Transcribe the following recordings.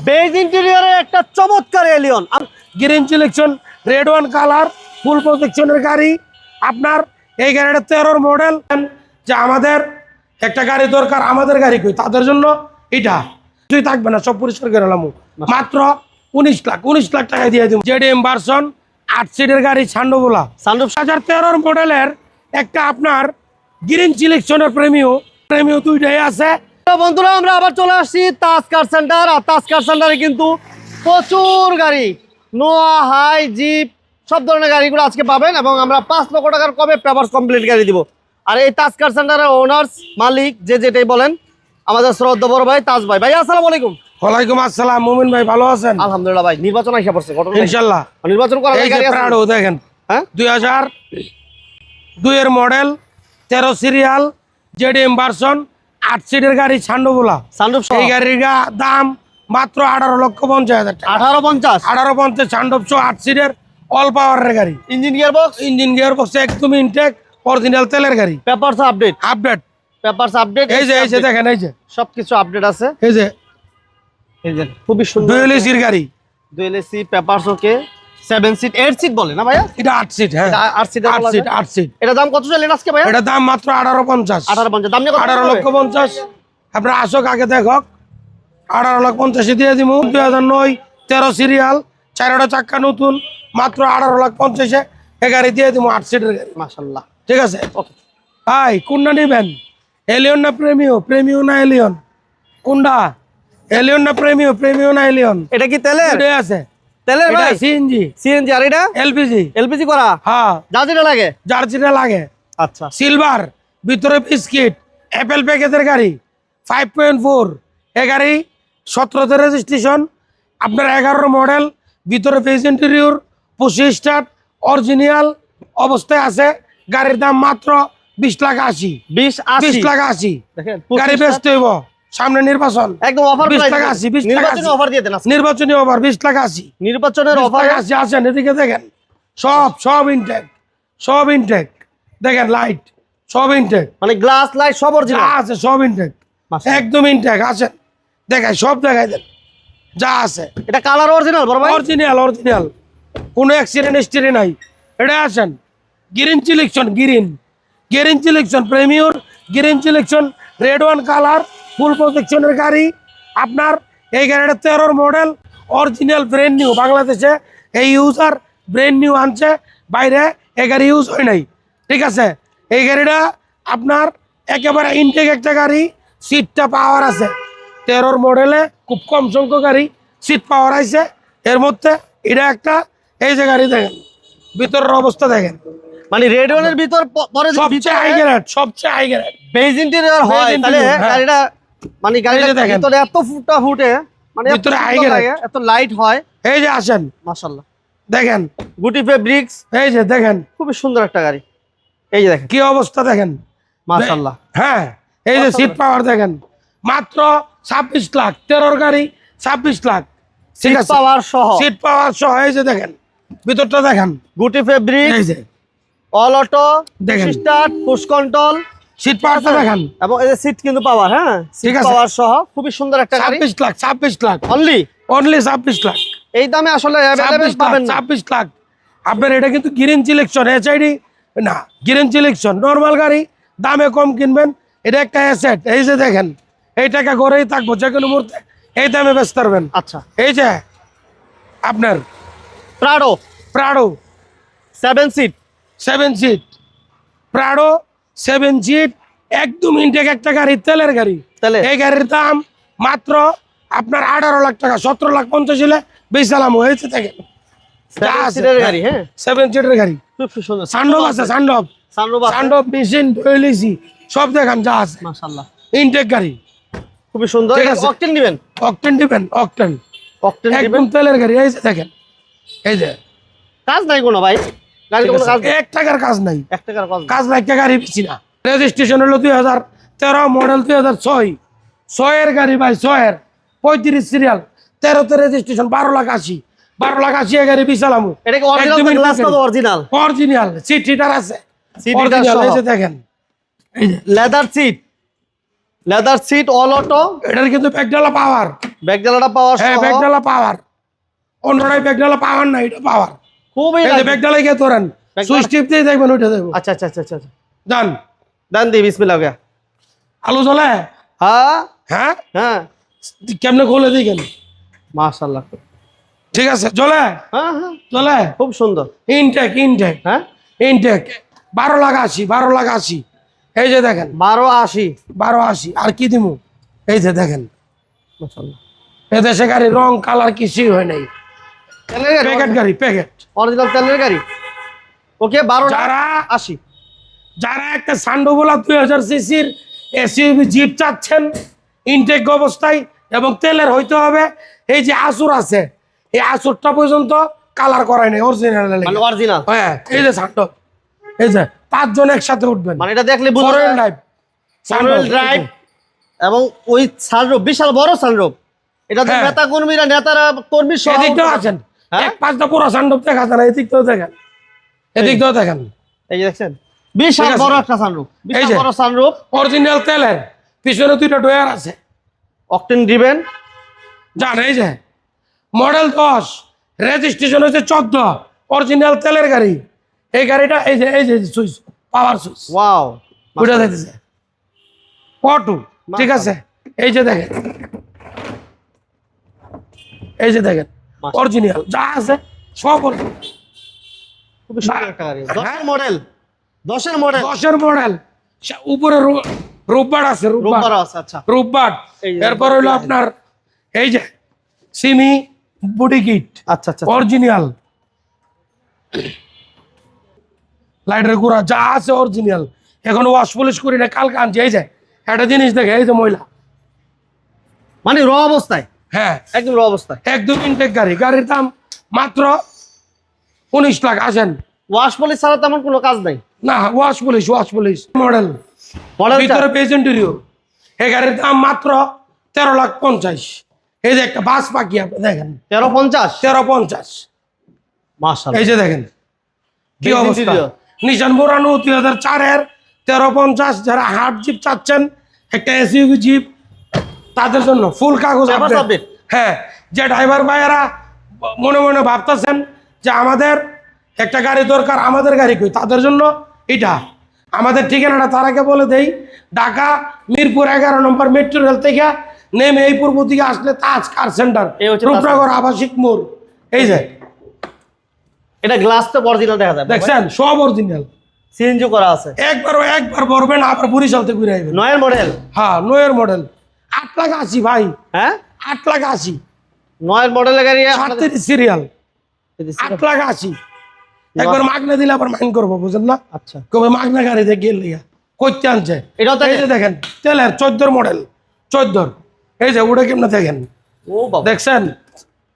Base ইন্টেরিয়রের একটা চমৎকার Allion. Green selection, red one colour, full প্রোটেকশনের গাড়ি। আপনার এই গাড়িটা 13 মডেল। যে আমাদের একটা গাড়ি দরকার, আমাদের গাড়ি কই, তাদের জন্য এটা কিছুই থাকবে না, সব পরিষ্কার করে এলাম। মাত্র 19 লাখ টাকায় দিয়ে দিব। জেডিএম ভার্সন 8 সিটের গাড়ি, সান্ডোবোলা। 2013 মডেলের একটা আপনার গ্রিন সিলেকশনের প্রেমিও দুইটাই আছে। বন্ধুরা, আমরা আবার চলে আসছি তাজ কার সেন্টার। আর তাজ কার সেন্টারে কিন্তু প্রচুর গাড়ি, নোয়া, হাই, জিপ, সব ধরনের গাড়িগুলো আজকে পাবেন। এবং আমরা 5 লক্ষ টাকার কমে পেপারস কমপ্লিট গাড়ি দিব। আর এই তাজ কার সেন্টারের ওনার্স, মালিক, যে যেটাই বলেন, আমাদের শ্রদ্ধা বড় ভাই তাজ ভাই। ভাই আসসালামু আলাইকুম। ওয়ালাইকুম আসসালাম। মুমিন ভাই ভালো আছেন? আলহামদুলিল্লাহ ভাই। নির্বাচন আইসা পড়ছে ইনশাআল্লাহ। নির্বাচন করা এই যে প্রাডো দেখেন, হ্যাঁ 2002 এর মডেল, 13 সিরিয়াল, জেডিএম ভার্সন 8 সিটের গাড়ি, সান্ডোবোলা। এই গাড়ির দাম মাত্র 18,50,000 টাকা। 18,50 সান্ডোপ 8 সিটের অল পাওয়ারের গাড়ি। ইঞ্জিন গিয়ার বক্স একদম ইনটেক, অরিজিনাল তেলের গাড়ি। Papers update. এই যে দেখেন, এই যে সবকিছু আপডেট আছে। এই যে খুবই সুন্দর ডুয়েল এসির গাড়ি। Dual AC, papers okay. 7 seat, 8 seat বলে না ভাইয়া? এটা 8 সিট। হ্যাঁ, 8 সিট। এটা দাম কত চলেন আজকে ভাইয়া? এটা দাম মাত্র 18,50,000। 18,50,000 দাম নিয়ে 18,50,000। আপনারা আসক, আগে দেখক। 18,50,000 দিয়ে দিব। 2009 13 সিরিয়াল, 4টা চাক্কা নতুন, মাত্র 18,50,000 এ গাড়ি দিয়ে দিব। 8 সিটের গাড়ি, মাশাআল্লাহ। ঠিক আছে। ওকে ভাই, কোনটা নেবেন? এলিয়ন না প্রেমিও না এলিয়ন? কোনটা? এলিয়ন না প্রেমিও না এলিয়ন? এটা কি তেলের? এটা আছে তেলের ভাই? সিএনজি। আর এটা এলপিজি করা? হ্যাঁ, যার যেটা লাগে। আচ্ছা, সিলভার, ভিতরে বিস্কিট, অ্যাপেল প্যাকেজের গাড়ি, 5.4 এ গাড়ি, 17তে রেজিস্ট্রেশন, আপনার 11 মডেল, ভিতরে বেজ ইন্টেরিয়র, 25 স্টার্ট, অরিজিনাল অবস্থায় আছে। গাড়ির দাম মাত্র 20,80,000। 20,80,000 দেখেন, গাড়ি বেচতে হইব, সামনে নির্বাচন। একদম অফার প্রাইস। 20,80,000 নির্বাচনী অফার দিয়ে দেন। নির্বাচনী অফার 20,80,000। নির্বাচনের অফার 20,80,000 আছেন। এদিকে দেখেন, সব ইনটেক দেখেন, লাইট সব ইনটেক, মানে গ্লাস লাইট সব অরিজিনাল আছে, সব ইনটেক, একদম ইনটেক আছেন। দেখাই, সব দেখাই দেন যা আছে। এটা কালার অরিজিনাল বড় ভাই? অরিজিনাল, কোনো অ্যাক্সিডেন্ট হিস্টরি নাই। এটা আছেন green selection premier, green selection, red one colour, full প্রোটেকশনের গাড়ি। আপনার এই গাড়িটা 13 মডেল, অরিজিনাল ব্র্যান্ড নিউ। বাংলাদেশে এই ইউজার ব্র্যান্ড নিউ আনছে, বাইরে এই গাড়ি ইউজ হয় নাই, ঠিক আছে। এই গাড়িটা আপনার একেবারে ইনটেক একটা গাড়ি। সিটটা পাওয়ার আছে। 13 মডেলে খুব কম সংখ্যক গাড়ি সিট পাওয়ার আছে। এর মধ্যে এটা একটা, এই যে গাড়ি দেখেন, ভিতরের অবস্থা দেখেন, মানে রেড ওয়ানের ভিতর পরে সবচেয়ে হাই গ্রেড বেজ ইন্টেরিয়র হয়, তাহলে গাড়িটা মানে গাড়িটা ভিতরে এত ফুটে, মানে ভিতরে হাই গ্রেড, এত লাইট হয়। এই যে আসেন, মাশাআল্লাহ দেখেন গুটি ফেব্রিক্স। এই যে দেখেন, খুবই সুন্দর একটা গাড়ি। এই যে দেখেন কি অবস্থা দেখেন, মাশাআল্লাহ। হ্যাঁ, এই যে সিট পাওয়ার দেখেন, মাত্র 26 লাখ। 13 গাড়ি 26 লাখ, ঠিক আছে, সিট পাওয়ার সহ। এই যে দেখেন, ভিতরটা দেখেন, গুটি ফেব্রিক্স, এই যে অল অটো, দেখেন, স্টার্ট, পুশ কন্ট্রোল, সিট পাওয়ারটা দেখেন, এবং এই যে সিট কিন্তু পাওয়ার, হ্যাঁ সিট পাওয়ার সহ খুবই সুন্দর একটা গাড়ি। 26 লাখ অনলি 26 লাখ। এই দামে আসলে अवेलेबल পাবেন না। 26 লাখ আপনার। এটা কিন্তু গ্রিন সিলেকশন, এইচআইডি না, গ্রিন সিলেকশন নরমাল গাড়ি, দামে কম কিনবেন। এটা একটা অ্যাসেট। এই যে দেখেন, এই টাকা গড়েই থাকবো, যে কোনো মুহূর্তে এই দামে বেচতে পারবেন। আচ্ছা, এই যে আপনার প্রাডো 7 সিট, প্রাডো 7 সিট, একদম ইনটেক একটা গাড়ি, তেলের গাড়ি। এই গাড়ির দাম মাত্র আপনার 18 লাখ টাকা। 17,50,000 হলে বেচালাম হয়েছে। দেখেন, 7 সিটের গাড়ি, হ্যাঁ 7 সিটের গাড়ি, খুব সুন্দর। সানরুফ আছে, সানরুফ মেশিন, ডুয়েল সব দেখান, যা আছে। মাশাআল্লাহ, ইনটেক গাড়ি, খুবই সুন্দর। অকটেন দিবেন? অকটেন একদম তেলের গাড়ি। এই যে দেখেন, এই যে কাজ নাই কোনো ভাই, গাড়িতে কোনো কাজ, 1 টাকার কাজ নাই। 1 টাকার কাজ নাই, একটা গাড়ি বেশি না। রেজিস্ট্রেশন হলো 2013 মডেল, 2006 এর গাড়ি ভাই, 6 এর 35 সিরিয়াল, 13তে রেজিস্ট্রেশন, 12,80,000 এ গাড়ি বিছালাম। এটা কি অরিজিনাল গ্লাস না? অরিজিনাল সিট হিটার আছে, অরিজিনাল। এই যে দেখেন, এই যে লেদার সিট অল অটো। এটার কিন্তু ব্যাকডালা পাওয়ার, ব্যাকডালাটা পাওয়ার হ্যাঁ ব্যাকডালা পাওয়ার, অন্যটাই ব্যাকডালা পাওয়ার না, এটা পাওয়ার। খুবই এই যে ব্যাকডালা গিয়ে তোরেন সুইচ টিপ দিয়ে দেখবেন ওইটা দেখবো। আচ্ছা আচ্ছা আচ্ছা আচ্ছা জান দেন দি বিসমিল্লাহ ওকে। আলো জ্বলে? হ্যাঁ হ্যাঁ হ্যাঁ কেমনে খুলে দিই? মাশাআল্লাহ, ঠিক আছে জ্বলে? হ্যাঁ হ্যাঁ জ্বলে? খুব সুন্দর। ইনটেক ইনটেক হ্যাঁ ইনটেক 12,80 12,80। এই যে দেখেন 1280 12,80। আর কি দিমু? এই যে দেখেন মাশাআল্লাহ, এদেশে গাড়ি রং কালার কিছুই হয় নাই, তেলের গাড়ি, প্যাকেট গাড়ি প্যাকেট অরিজিনাল তেলের গাড়ি। ওকে 1280। যারা একটা সান্ডোবোলা 2000 সিসির এসইউভি জিপ চাচ্ছেন ইনটেক অবস্থায় এবং তেলের হইতে হবে, এই যে আসুর আছে, এই আসুরটা পর্যন্ত কালার করায় নাই, অরিজিনাল। মানে অরিজিনাল। হ্যাঁ এই যে সান্ডো, এই যে 5 জন একসাথে উঠবেন, মানে এটা দেখলে বুঝা ফোর যায় ড্রাইভ, ফোর ড্রাইভ এবং ওই সানরূপ, বিশাল বড় সানরূপ। এটা তো হ্যাঁ। নেতা কর্মীরা, নেতারা কর্মী সহ এদিকটাও আছেন, হ্যাঁ? এক পাঁচটা পুরো সান্ডো দেখা যায় না, এদিকটাও দেখেন, এদিকটাও দেখেন। এই যে দেখছেন বিশাল ঠিক আছে। বড় একটা সানরূপ, এই বিশাল যে। বড় সানরূপ, অরিজিনাল তেলের, পিছনে 2টা ডয়ার আছে, অকটেন ড্রিভেন। জান এই যে মডেল 10, রেজিস্ট্রেশন হচ্ছে 14, অরিজিনাল তেলের গাড়ি। এই গাড়িটা এই যে সুইচ, পাওয়ার সুইচ ওয়াও, বুঝা যাইতেছে অটো, ঠিক আছে। এই যে দেখেন, এই যে দেখেন অরিজিনাল যা আছে সব original। খুবই সুন্দর একটা গাড়ি। 10 হ্যাঁ। এর মডেল, 10 এর মডেল, 10-এর মডেল, উপরে রূপবাট আছে, রোববার আছে। আচ্ছা রূপবাট। এই যে এরপর হইলো আপনার এই যে সিমি বডি কিট, আচ্ছা আচ্ছা অরিজিনাল লাইটের গুঁড়া যা আছে অরিজিনাল। এখন ওয়াশ পলিশ করি না, কালকে আনছি। এই যে একটা জিনিস দেখে, এই যে ময়লা, মানে র অবস্থায়, হ্যাঁ একদম র অবস্থায়। একদম ইনটেক গাড়ি। গাড়ির দাম মাত্র 19 লাখ। আসেন, ওয়াশ পলিশ ছাড়া তেমন কোনো কাজ নাই। না ওয়াশ পলিশ মডেল, মডেলটা ভিতরে পেজ ইন্টেরিয়র। এই গাড়ির দাম মাত্র 13,50,000। এই যে একটা বাস পাখি আপনি দেখেন, 1350। 13,50। মাশাআল্লাহ, এই যে দেখেন কি Base অবস্থা। interior। নিশান বোরানো 2004-এর 1350। যারা হার্ড জিপ চাচ্ছেন, একটা এসইউভি জিপ, তাদের জন্য ফুল কাগজ Paper update। update। হ্যাঁ, যে ড্রাইভার ভাইয়েরা মনে মনে ভাবতেছেন যে আমাদের একটা গাড়ি দরকার, আমাদের গাড়ি কই, তাদের জন্য এটা। আমাদের ঠিকানাটা তার আগে বলে দেই, ঢাকা মিরপুর 11 নম্বর মেট্রো রেল থেকে নেমে এই পূর্ব দিকে আসলে তাজ কার সেন্টার, এই হচ্ছে তাজ রূপনগর আবাসিক মোড়। এই যে এটা গ্লাসটা অরিজিনাল দেখা যায়, দেখছেন সব অরিজিনাল, সিএনজি করা আছে। একবার ভরবেন, আবার বরিশালতে ঘুরে আসবেন। 9 এর মডেল। হ্যাঁ 9-এর মডেল, 8,80,000 ভাই, হ্যাঁ 8,80,000। 9 এর মডেলের গাড়ি 37 সিরিয়াল, 8,80,000। একবার মাগনা দিলে আবার মাইন করবো, বুঝেন না? আচ্ছা কবে মাগনা গাড়িতে গেলে কইতে আনছে। এটাও এই যে দেখেন তেলের 14 মডেল, 14। এই যে উড়ে কেমনে দেখেন, ও বাবা, দেখছেন?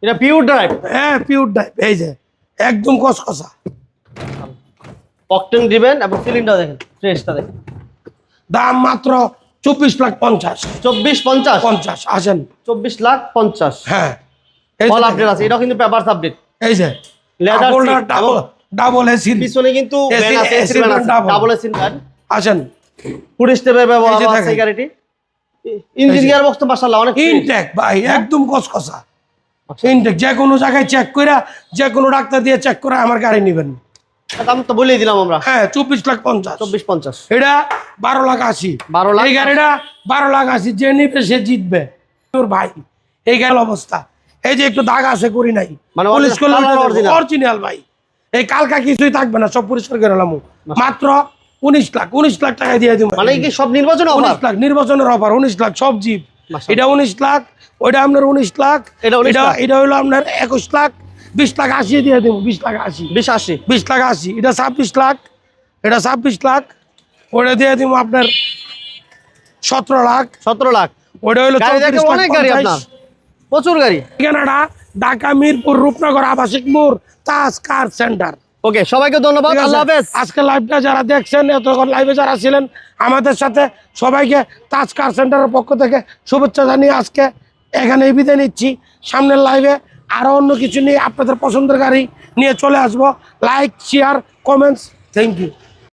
এটা পিওর ড্রাইভ, হ্যাঁ পিওর ড্রাইভ। এই যে একদম কসকসা, অকটেন ড্রিভেন এবং সিলিন্ডার দেখেন, ফ্রেশটা দেখেন। দাম মাত্র 24,50,000। 2450। আসেন 24,50,000। হ্যাঁ। এই যে অল দেখেন, আপডেট আছে, এটাও কিন্তু পেপারস আপডেট। এই যে লেদার সিট এবং ডাবল এসি পিছনে কিন্তু AC ভ্যান আছে, AC ভ্যান আছে, double। Double AC van. আসেন। পুলিশ স্টেপে ব্যবহার এই যে আছে দেখেন। এই গাড়িটি। ইঞ্জিন গিয়ার বক্স তো মাশাআল্লাহ অনেক fresh। ইনটেক ভাই, একদম কসকসা ইনটেক। যে কোনো জায়গায় চেক করে, যে কোনো ডাক্তার দিয়ে চেক করে আমার গাড়ি নেবেন। দাম তো বলেই দিলাম আমরা, হ্যাঁ 24,50,000। 2450। এটা 12,80,000। 12 লাখ। এই গাড়িটা 12,80,000, যে নিবে সে জিতবে। তোর ভাই এই গাড়ির অবস্থা, এই যে একটু দাগ আছে করি নাই, মানে পুলিশ করলে original। অরিজিনাল ভাই। এই কালকা কিছুই থাকবে না, সব পরিষ্কার করে এলাম। মাত্র 19 লাখ টাকা দিয়ে দিব। মানে কি সব নির্বাচন 19 লাখ নির্বাচনের অফার, 19 লাখ সব জিপ। মাশাআল্লাহ। এটা 19 লাখ, ওইটা আপনার 19 লাখ, এটা 19 লাখ। এটা হলো আপনার 21 লাখ। 20,80,000 দিয়ে দেবো, 20,80,000। 2080। 20,80,000। এটা 26 লাখ, এটা 26 লাখ। ওটা দিয়ে দিব আপনার 17 লাখ। 17 লাখ। ওটা হলো গাড়ি দেখে 34 লাখ অনেক গাড়ি 50,000। আপনার, প্রচুর গাড়ি। ঠিকানাটা ঢাকা মিরপুর রূপনগর আবাসিক মোড়, তাজ কার সেন্টার। ওকে, সবাইকে ধন্যবাদ, ঠিক আছে? আল্লাহ হাফেজ। আজকে লাইভটা যারা দেখছেন, এতক্ষণ লাইভে যারা ছিলেন আমাদের সাথে, সবাইকে তাজ কার সেন্টারের পক্ষ থেকে শুভেচ্ছা জানিয়ে আজকে এখানে বিদায় নিচ্ছি। সামনের লাইভে আরো অন্য কিছু নিয়ে আপনাদের পছন্দের গাড়ি নিয়ে চলে আসবো। Like, share, comments. Thank you.